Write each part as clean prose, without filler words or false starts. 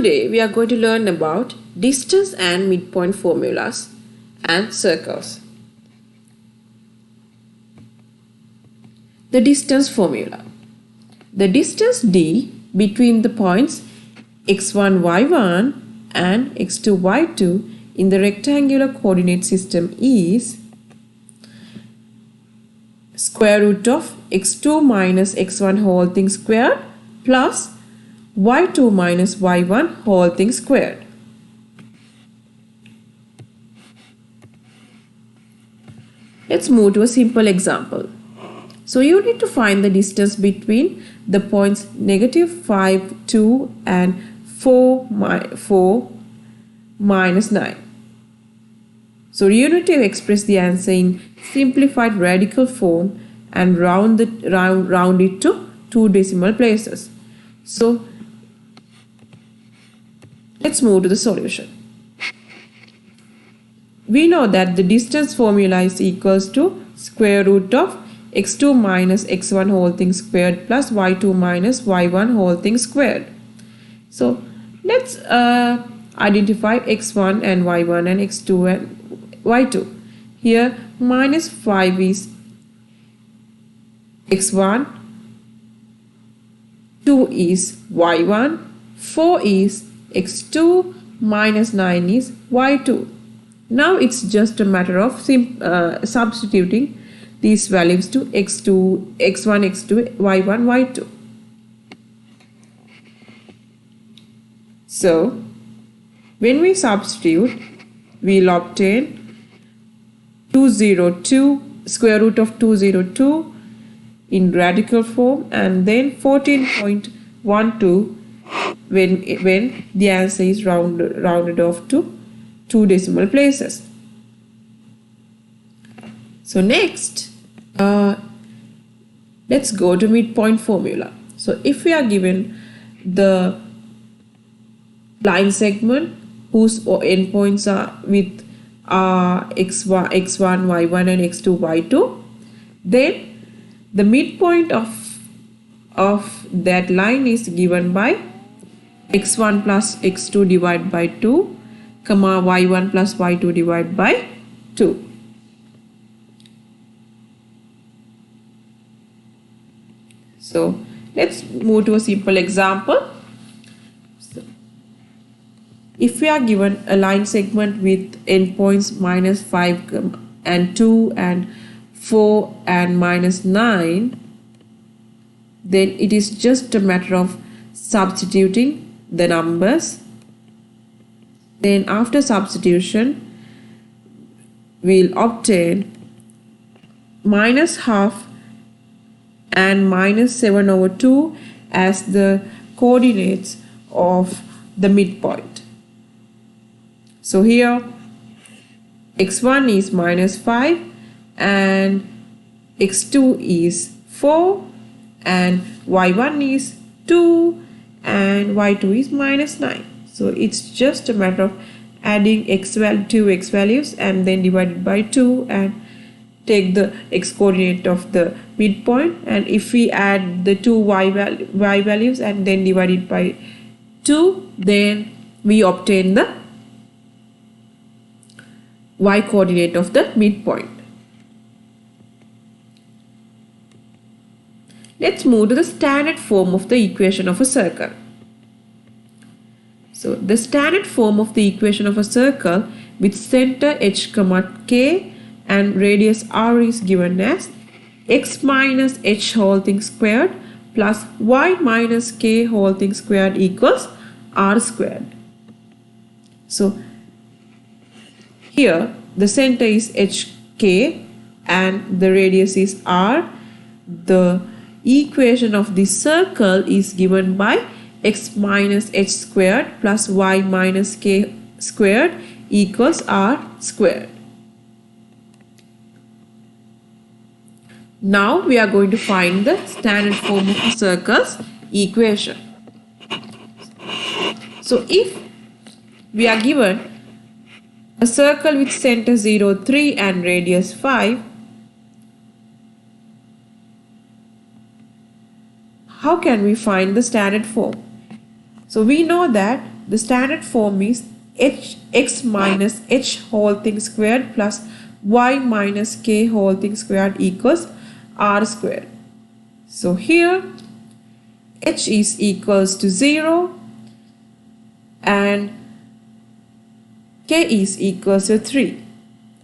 Today we are going to learn about distance and midpoint formulas and circles. The distance formula. The distance d between the points x1, y1 and x2, y2 in the rectangular coordinate system is square root of x2 minus x1 whole thing squared plus y2 minus y1 whole thing squared. Let's move to a simple example. So you need to find the distance between the points negative 5, 2 and 4 minus 9. So you need to express the answer in simplified radical form and round it to 2 decimal places. So let's move to the solution. We know that the distance formula is equals to square root of x2 minus x1 whole thing squared plus y2 minus y1 whole thing squared. So let's identify x1 and y1 and x2 and y2. Here minus 5 is x1, 2 is y1, 4 is x2, minus 9 is y2. Now it's just a matter of substituting these values to x1, x2, y1, y2. So when we substitute, we'll obtain 202, square root of 202 in radical form, and then 14.12 when the answer is rounded off to 2 decimal places. So next, let's go to midpoint formula. So if we are given the line segment whose endpoints are with x1, y1 and x2, y2, then the midpoint of that line is given by x1 plus x2 divided by 2, comma y1 plus y2 divided by 2. So let's move to a simple example. So, if we are given a line segment with endpoints minus 5 and 2 and 4 and minus 9, then it is just a matter of substituting the numbers. Then after substitution, we'll obtain minus half and minus 7 over 2 as the coordinates of the midpoint. So here x1 is minus 5 and x2 is 4 and y1 is 2 and y2 is minus 9. So it's just a matter of adding two x values and then divided by 2 and take the x coordinate of the midpoint, and if we add the two y values and then divide it by 2, then we obtain the y coordinate of the midpoint. Let's move to the standard form of the equation of a circle. So the standard form of the equation of a circle with center h, k and radius r is given as x minus h whole thing squared plus y minus k whole thing squared equals r squared. So here the center is hk and the radius is r. The equation of the circle is given by x minus h squared plus y minus k squared equals r squared. Now we are going to find the standard form of the circle's equation. So if we are given a circle with center 0, 3 and radius 5, how can we find the standard form? So we know that the standard form is x minus h whole thing squared plus y minus k whole thing squared equals r squared. So here h is equals to 0 and k is equals to 3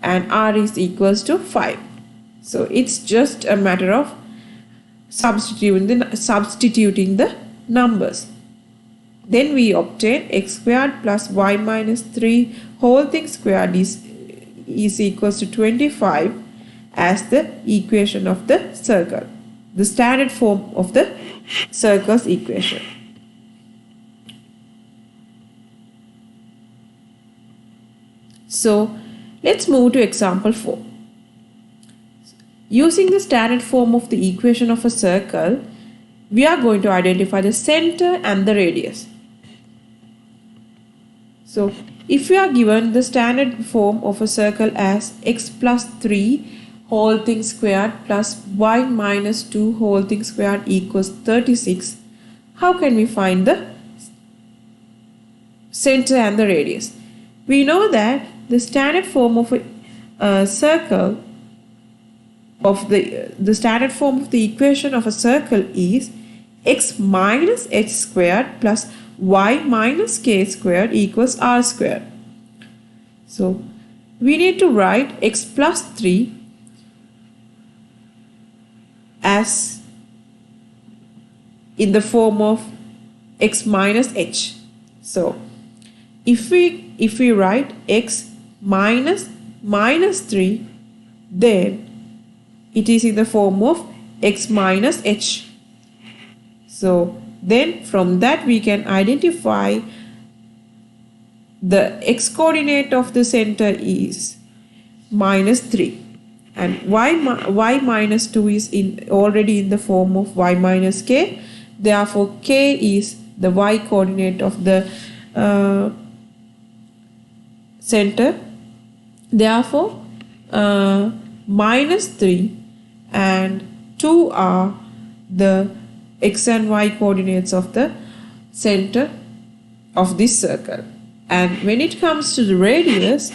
and r is equals to 5. So it's just a matter of substituting the numbers. Then we obtain x squared plus y minus 3 whole thing squared is equals to 25 as the equation of the circle, the standard form of the circle's equation. So let's move to example 4. Using the standard form of the equation of a circle, we are going to identify the center and the radius. So if we are given the standard form of a circle as x plus 3 whole thing squared plus y minus 2 whole thing squared equals 36, how can we find the center and the radius? We know that the standard form of a circle of the standard form of the equation of a circle is x minus h squared plus y minus k squared equals r squared. So we need to write x plus 3 as in the form of x minus h. So if we write x minus 3, then it is in the form of x minus h. So then from that we can identify the x coordinate of the center is minus 3 and y minus 2 is already in the form of y minus k. Therefore k is the y coordinate of the center. Therefore minus 3 and 2 are the x and y coordinates of the center of this circle. And when it comes to the radius,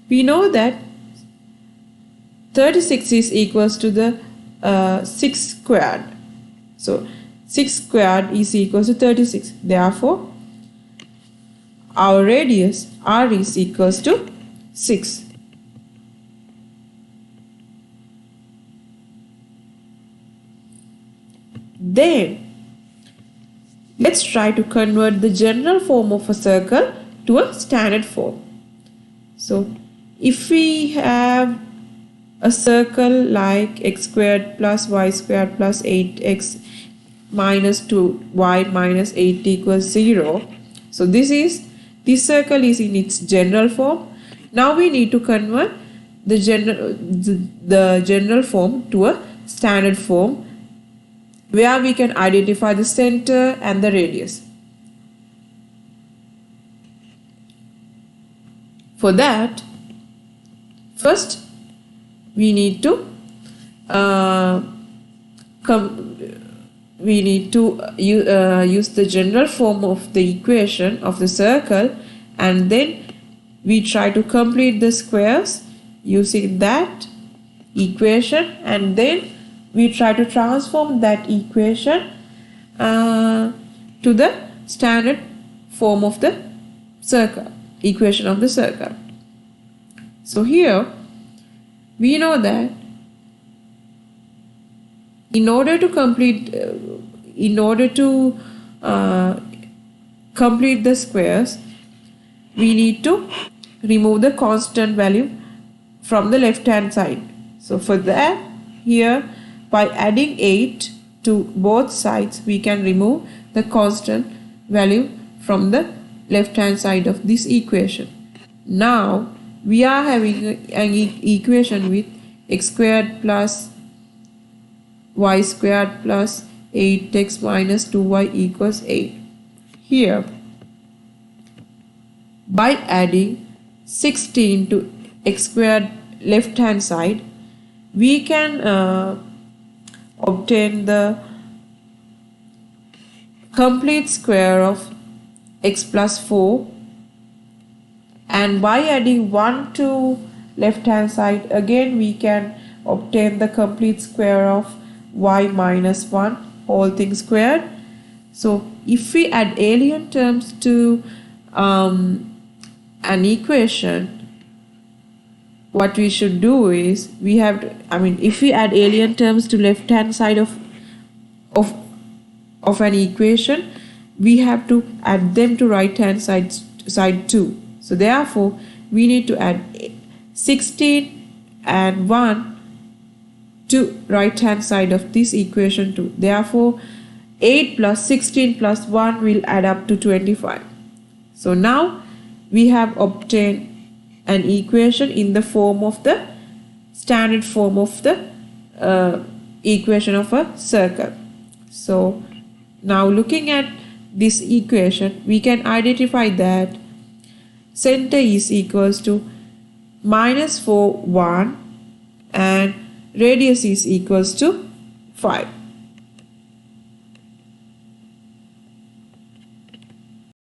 we know that 36 is equals to the 6 squared. So 6 squared is equals to 36. Therefore our radius r is equals to 6. Then let's try to convert the general form of a circle to a standard form. So if we have a circle like x squared plus y squared plus 8x minus 2y minus 8 equals 0. So this circle is in its general form. Now we need to convert the general form to a standard form where we can identify the center and the radius. For that, first we need to use the general form of the equation of the circle, and then we try to complete the squares using that equation, and then we try to transform that equation to the standard form of the circle, equation of the circle. So here we know that in order to complete the squares, we need to remove the constant value from the left hand side. So for that, here by adding 8 to both sides, we can remove the constant value from the left hand side of this equation. Now we are having an equation with x squared plus y squared plus 8x minus 2y equals 8. Here, by adding 16 to x squared left hand side, we can obtain the complete square of x plus 4, and by adding 1 to left hand side again we can obtain the complete square of y minus 1 whole thing squared. So if we add alien terms to an equation, what we should do is we have to, if we add alien terms to left hand side of an equation, we have to add them to right hand side too. So therefore we need to add 16 and 1 to right hand side of this equation too. Therefore 8 plus 16 plus 1 will add up to 25. So now we have obtained an equation in the form of the standard form of the equation of a circle. So now looking at this equation, we can identify that center is equals to minus 4, 1 and radius is equals to 5.